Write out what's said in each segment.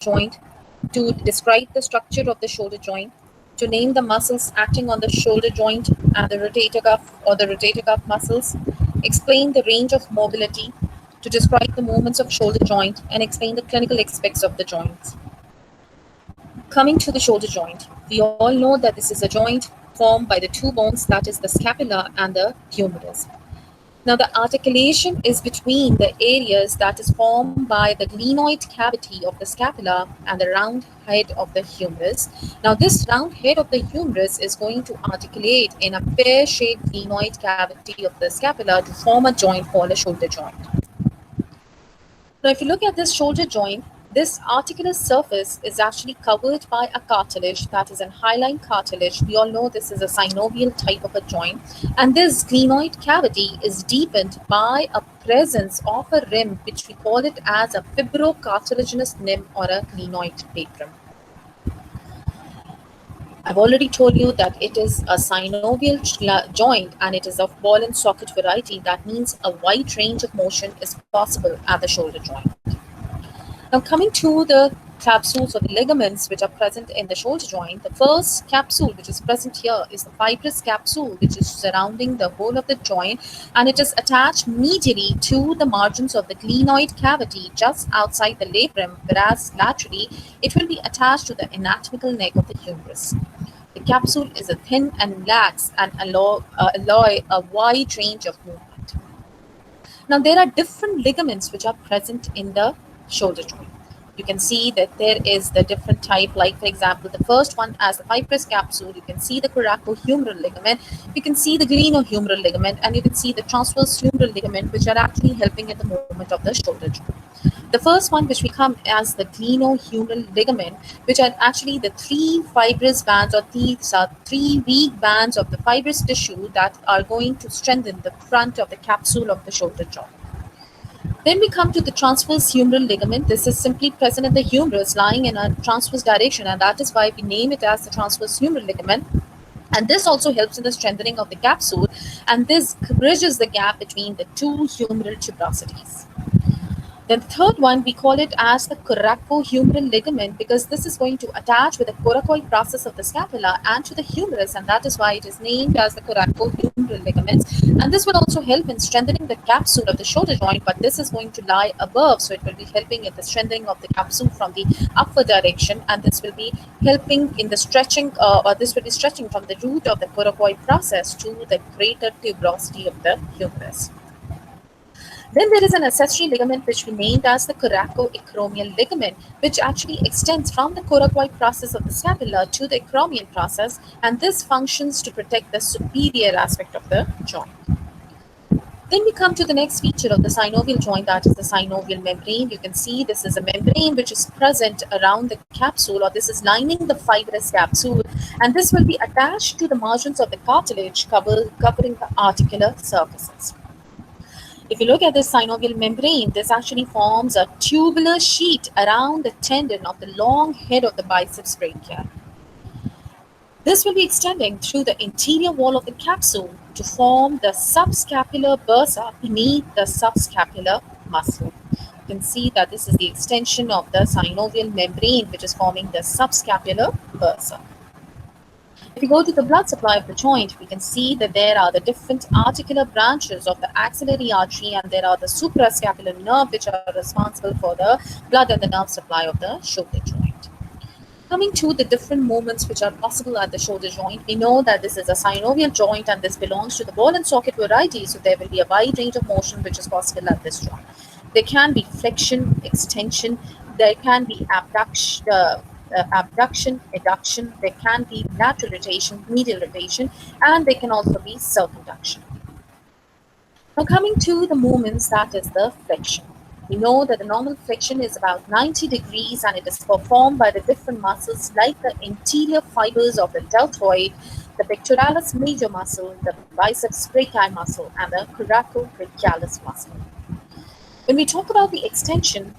joint, to describe the structure of the shoulder joint, to name the muscles acting on the shoulder joint and the rotator cuff or the rotator cuff muscles, explain the range of mobility, to describe the movements of shoulder joint and explain the clinical aspects of the joints. Coming to the shoulder joint, we all know that this is a joint formed by the two bones, that is the scapula and the humerus. Now, the articulation is between the areas that is formed by the glenoid cavity of the scapula and the round head of the humerus. Now, this round head of the humerus is going to articulate in a pear-shaped glenoid cavity of the scapula to form a joint called a shoulder joint. Now, if you look at this shoulder joint, this articular surface is actually covered by a cartilage, that is a hyaline cartilage. We all know this is a synovial type of a joint, and this glenoid cavity is deepened by a presence of a rim, which we call it as a fibrocartilaginous limb or a glenoid labrum. I've already told you that it is a synovial joint and it is of ball and socket variety. That means a wide range of motion is possible at the shoulder joint. Now, coming to the capsules or the ligaments which are present in the shoulder joint, the first capsule which is present here is the fibrous capsule, which is surrounding the whole of the joint, and it is attached medially to the margins of the glenoid cavity just outside the labrum, whereas laterally it will be attached to the anatomical neck of the humerus. The capsule is a thin and lax and allow a wide range of movement. Now, there are different ligaments which are present in the shoulder joint. You can see that there is the different type, like for example, the first one as the fibrous capsule, you can see the coracohumeral ligament, you can see the glenohumeral ligament, and you can see the transverse humeral ligament, which are actually helping in the movement of the shoulder joint. The first one, which we come as the glenohumeral ligament, which are actually the three fibrous bands, or these are three weak bands of the fibrous tissue that are going to strengthen the front of the capsule of the shoulder joint. Then we come to the transverse humeral ligament. This is simply present in the humerus, lying in a transverse direction, and that is why we name it as the transverse humeral ligament. And this also helps in the strengthening of the capsule, and this bridges the gap between the two humeral tuberosities. Then the third one, we call it as the coracohumeral ligament, because this is going to attach with the coracoid process of the scapula and to the humerus, and that is why it is named as the coracohumeral ligaments. And this will also help in strengthening the capsule of the shoulder joint, but this is going to lie above, so it will be helping in the strengthening of the capsule from the upward direction, and this will be helping in the stretching, or this will be stretching from the root of the coracoid process to the greater tuberosity of the humerus. Then there is an accessory ligament which we named as the coracoacromial ligament, which actually extends from the coracoid process of the scapula to the acromion process, and this functions to protect the superior aspect of the joint. Then we come to the next feature of the synovial joint, that is the synovial membrane. You can see this is a membrane which is present around the capsule, or this is lining the fibrous capsule, and this will be attached to the margins of the cartilage covering the articular surfaces. If you look at the synovial membrane, this actually forms a tubular sheet around the tendon of the long head of the biceps brachii. This will be extending through the interior wall of the capsule to form the subscapular bursa beneath the subscapular muscle. You can see that this is the extension of the synovial membrane, which is forming the subscapular bursa. If we go to the blood supply of the joint, we can see that there are the different articular branches of the axillary artery, and there are the suprascapular nerve, which are responsible for the blood and the nerve supply of the shoulder joint. Coming to the different movements which are possible at the shoulder joint, we know that this is a synovial joint and this belongs to the ball and socket variety, so there will be a wide range of motion which is possible at this joint. There can be flexion, extension, there can be abduction, adduction, there can be lateral rotation, medial rotation, and there can also be circumduction. Now coming to the movements, that is the flexion. We know that the normal flexion is about 90 degrees and it is performed by the different muscles like the interior fibers of the deltoid, the pectoralis major muscle, the biceps brachii muscle, and the coracobrachialis muscle. When we talk about the extension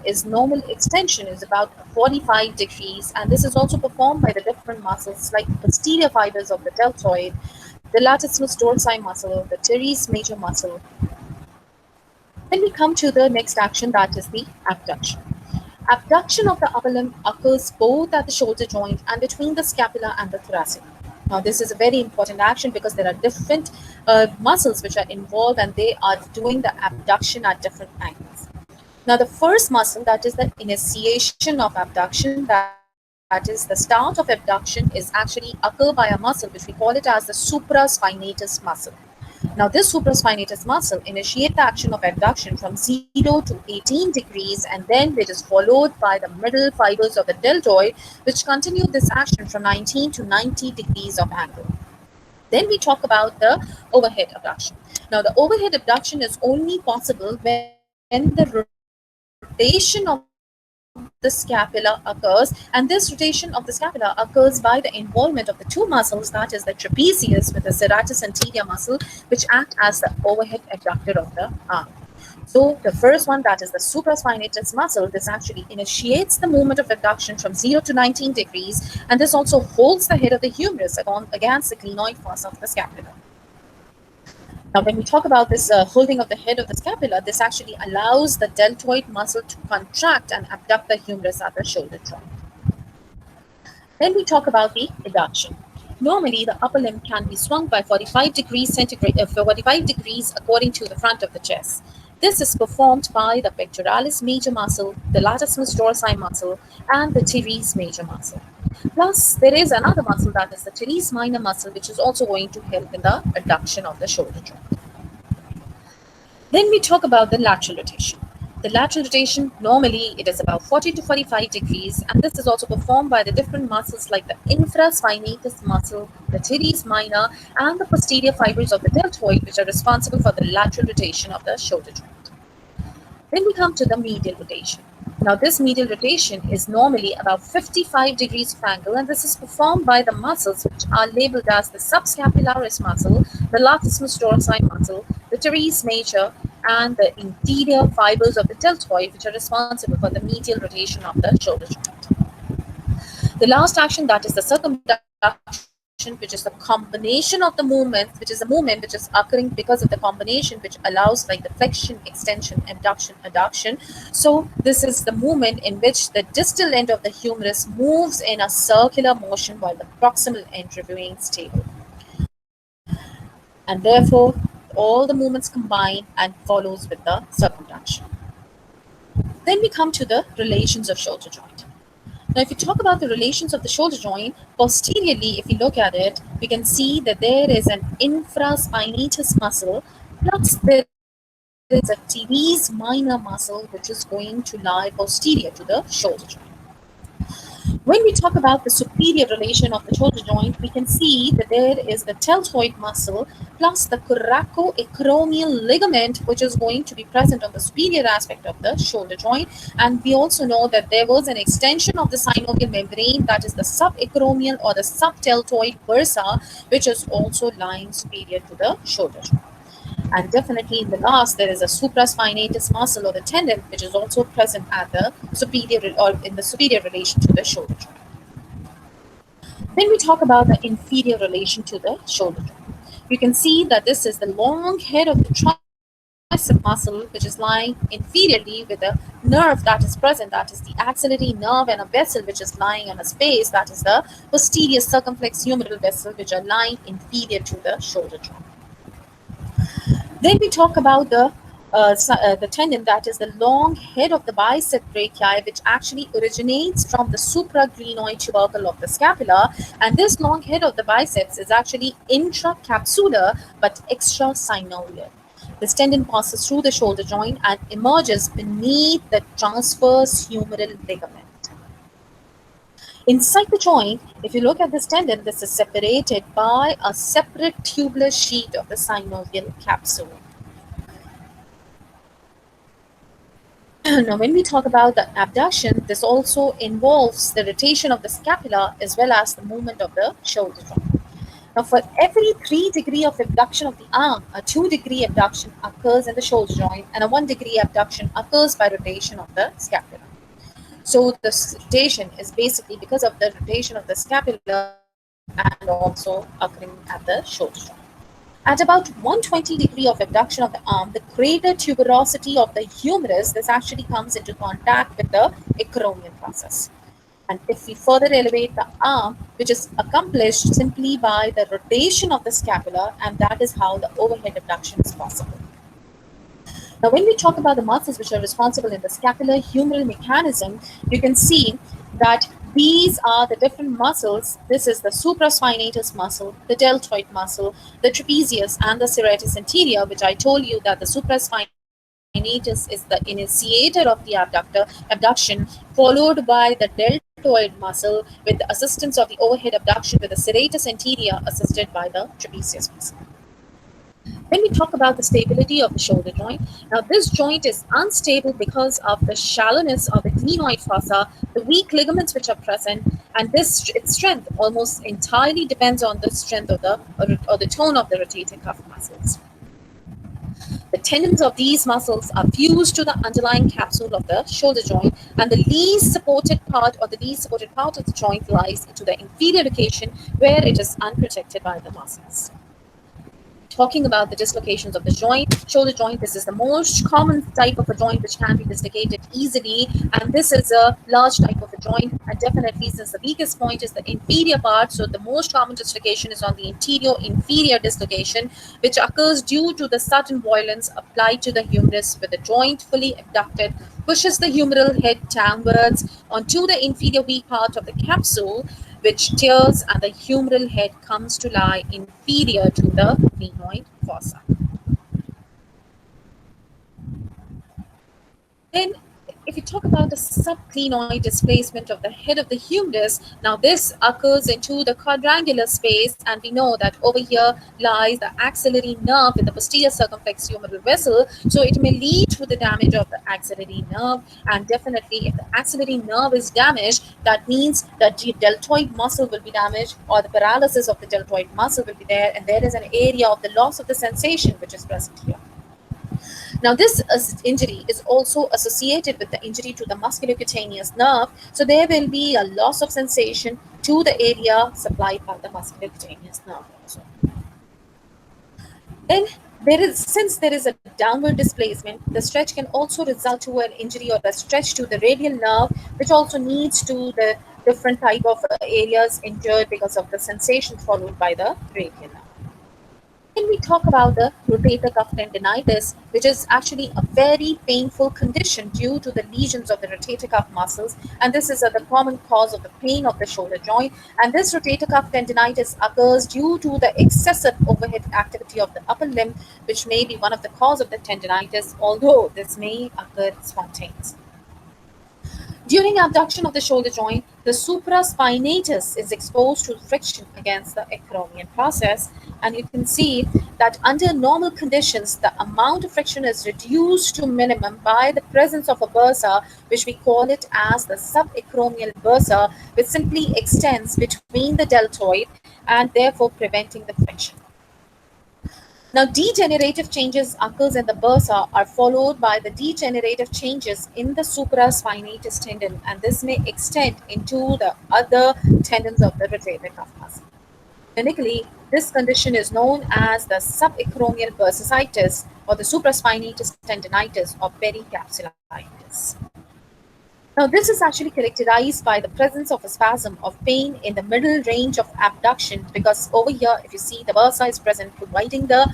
is normal extension is about 45 degrees, and this is also performed by the different muscles like the posterior fibers of the deltoid, the latissimus dorsi muscle, the teres major muscle. Then we come to the next action, that is the abduction. Abduction of the upper limb occurs both at the shoulder joint and between the scapula and the thoracic. Now, this is a very important action because there are different muscles which are involved and they are doing the abduction at different angles. Now, the first muscle, that is the initiation of abduction, that is the start of abduction, is actually occur by a muscle which we call it as the supraspinatus muscle. Now, this supraspinatus muscle initiates the action of abduction from 0 to 18 degrees, and then it is followed by the middle fibers of the deltoid, which continue this action from 19 to 90 degrees of angle. Then we talk about the overhead abduction. Now, the overhead abduction is only possible when the rotation of the scapula occurs, and this rotation of the scapula occurs by the involvement of the two muscles, that is the trapezius with the serratus anterior muscle, which act as the overhead abductor of the arm. So the first one, that is the supraspinatus muscle, this actually initiates the movement of abduction from 0 to 19 degrees, and this also holds the head of the humerus against the glenoid fossa of the scapula. Now, when we talk about this holding of the head of the scapula, this actually allows the deltoid muscle to contract and abduct the humerus at the shoulder joint. Then we talk about the adduction. Normally, the upper limb can be swung by 45 degrees centigrade, 45 degrees according to the front of the chest. This is performed by the pectoralis major muscle, the latissimus dorsi muscle, and the teres major muscle. Plus, there is another muscle, that is the teres minor muscle, which is also going to help in the adduction of the shoulder joint. Then we talk about the lateral rotation. The lateral rotation, normally it is about 40 to 45 degrees, and this is also performed by the different muscles like the infraspinatus muscle, the teres minor, and the posterior fibers of the deltoid, which are responsible for the lateral rotation of the shoulder joint. Then we come to the medial rotation. Now, this medial rotation is normally about 55 degrees of angle, and this is performed by the muscles which are labeled as the subscapularis muscle, the latissimus dorsi muscle, the teres major, and the interior fibers of the deltoid, which are responsible for the medial rotation of the shoulder joint. The last action, that is the circumduction, which is the combination of the movements, which is a movement which is occurring because of the combination which allows like the flexion, extension, abduction, adduction. So this is the movement in which the distal end of the humerus moves in a circular motion while the proximal end remains stable. And therefore, all the movements combine and follows with the circumduction. Then we come to the relations of shoulder joint. Now, if you talk about the relations of the shoulder joint, posteriorly, if you look at it, we can see that there is an infraspinatus muscle, plus there is a teres minor muscle, which is going to lie posterior to the shoulder joint. When we talk about the superior relation of the shoulder joint, we can see that there is the deltoid muscle plus the coracoacromial ligament, which is going to be present on the superior aspect of the shoulder joint. And we also know that there was an extension of the synovial membrane, that is the subacromial or the subdeltoid bursa, which is also lying superior to the shoulder joint. And definitely in the last, there is a supraspinatus muscle or the tendon, which is also present at the superior or in the superior relation to the shoulder joint. Then we talk about the inferior relation to the shoulder joint. You can see that this is the long head of the tricep muscle, which is lying inferiorly with a nerve that is present, that is the axillary nerve, and a vessel which is lying on a space, that is the posterior circumflex humeral vessel, which are lying inferior to the shoulder joint. Then we talk about the tendon, that is the long head of the bicep brachii, which actually originates from the supraglenoid tubercle of the scapula. And this long head of the biceps is actually intracapsular but extrasynovial. This tendon passes through the shoulder joint and emerges beneath the transverse humeral ligament. Inside the joint, if you look at this tendon, this is separated by a separate tubular sheet of the synovial capsule. Now, when we talk about the abduction, this also involves the rotation of the scapula as well as the movement of the shoulder joint. Now, for every 3 degrees of abduction of the arm, a 2-degree abduction occurs in the shoulder joint, and a 1-degree abduction occurs by rotation of the scapula. So this rotation is basically because of the rotation of the scapula and also occurring at the shoulder joint. At about 120 degree of abduction of the arm, the greater tuberosity of the humerus, this actually comes into contact with the acromion process. And if we further elevate the arm, which is accomplished simply by the rotation of the scapula, and that is how the overhead abduction is possible. Now, when we talk about the muscles which are responsible in the scapular humeral mechanism, you can see that these are the different muscles. This is the supraspinatus muscle, the deltoid muscle, the trapezius, and the serratus anterior, which I told you that the supraspinatus is the initiator of the abduction, followed by the deltoid muscle with the assistance of the overhead abduction with the serratus anterior assisted by the trapezius muscle. When we talk about the stability of the shoulder joint, now this joint is unstable because of the shallowness of the glenoid fossa, the weak ligaments which are present, and its strength almost entirely depends on the strength of the tone of the rotator cuff muscles. The tendons of these muscles are fused to the underlying capsule of the shoulder joint, and the least supported part of the joint lies into the inferior location where it is unprotected by the muscles. Talking about the dislocations of the shoulder joint, this is the most common type of a joint which can be dislocated easily, and this is a large type of a joint, and definitely since the weakest point is the inferior part, so the most common dislocation is on the anterior-inferior dislocation, which occurs due to the sudden violence applied to the humerus, where the joint fully abducted pushes the humeral head downwards onto the inferior weak part of the capsule, which tears, and the humeral head comes to lie inferior to the glenoid fossa. Then, if you talk about the subglenoid displacement of the head of the humerus, now this occurs into the quadrangular space, and we know that over here lies the axillary nerve with the posterior circumflex humeral vessel, so it may lead to the damage of the axillary nerve, and definitely if the axillary nerve is damaged, that means that the deltoid muscle will be damaged, or the paralysis of the deltoid muscle will be there, and there is an area of the loss of the sensation which is present here. Now, this injury is also associated with the injury to the musculocutaneous nerve, so there will be a loss of sensation to the area supplied by the musculocutaneous nerve also. Then, since there is a downward displacement, the stretch can also result to an injury or a stretch to the radial nerve, which also leads to the different type of areas injured because of the sensation followed by the radial nerve. When we talk about the rotator cuff tendinitis, which is actually a very painful condition due to the lesions of the rotator cuff muscles, and this is the common cause of the pain of the shoulder joint, and this rotator cuff tendinitis occurs due to the excessive overhead activity of the upper limb, which may be one of the cause of the tendinitis, although this may occur spontaneously. During abduction of the shoulder joint, the supraspinatus is exposed to friction against the acromion process, and you can see that under normal conditions, the amount of friction is reduced to minimum by the presence of a bursa, which we call it as the subacromial bursa, which simply extends between the deltoid and therefore preventing the friction. Now, degenerative changes occurs in the bursa are followed by the degenerative changes in the supraspinatus tendon, and this may extend into the other tendons of the rotator cuff muscle. Clinically, this condition is known as the subacromial bursitis or the supraspinatus tendinitis or pericapsulitis. Now, this is actually characterized by the presence of a spasm of pain in the middle range of abduction, because over here, if you see, the bursa is present providing the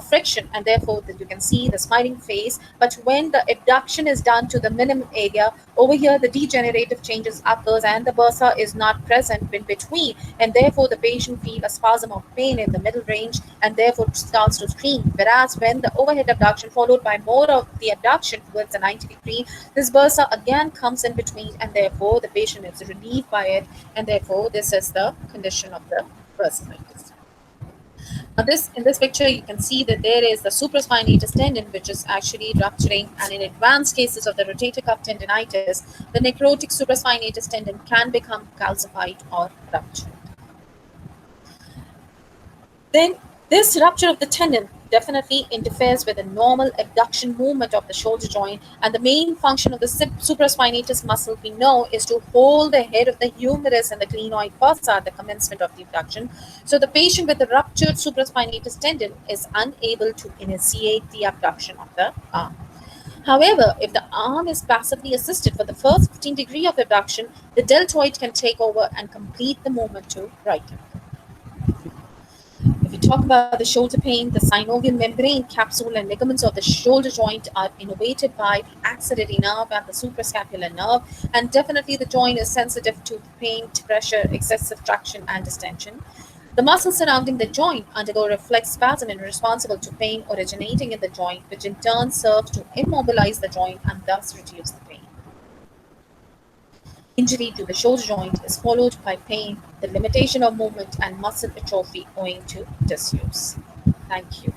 friction, and therefore you can see the smiling face. But when the abduction is done to the minimum area, over here the degenerative changes occurs and the bursa is not present in between, and therefore the patient feels a spasm of pain in the middle range and therefore starts to scream. Whereas when the overhead abduction followed by more of the abduction towards the 90 degree, this bursa again comes in between, and therefore the patient is relieved by it, and therefore this is the condition of the bursitis. Now, in this picture, you can see that there is the supraspinatus tendon, which is actually rupturing, and in advanced cases of the rotator cuff tendinitis, the necrotic supraspinatus tendon can become calcified or ruptured. Then, this rupture of the tendon definitely interferes with the normal abduction movement of the shoulder joint, and the main function of the supraspinatus muscle we know is to hold the head of the humerus and the glenoid fossa at the commencement of the abduction. So the patient with the ruptured supraspinatus tendon is unable to initiate the abduction of the arm. However, if the arm is passively assisted for the first 15 degree of abduction, the deltoid can take over and complete the movement to right. If we talk about the shoulder pain, the synovial membrane, capsule, and ligaments of the shoulder joint are innervated by the axillary nerve and the suprascapular nerve, and definitely the joint is sensitive to pain, pressure, excessive traction, and distension. The muscles surrounding the joint undergo reflex spasm and are responsible to pain originating in the joint, which in turn serves to immobilize the joint and thus reduce the pain. Injury to the shoulder joint is followed by pain, the limitation of movement, and muscle atrophy owing to disuse. Thank you.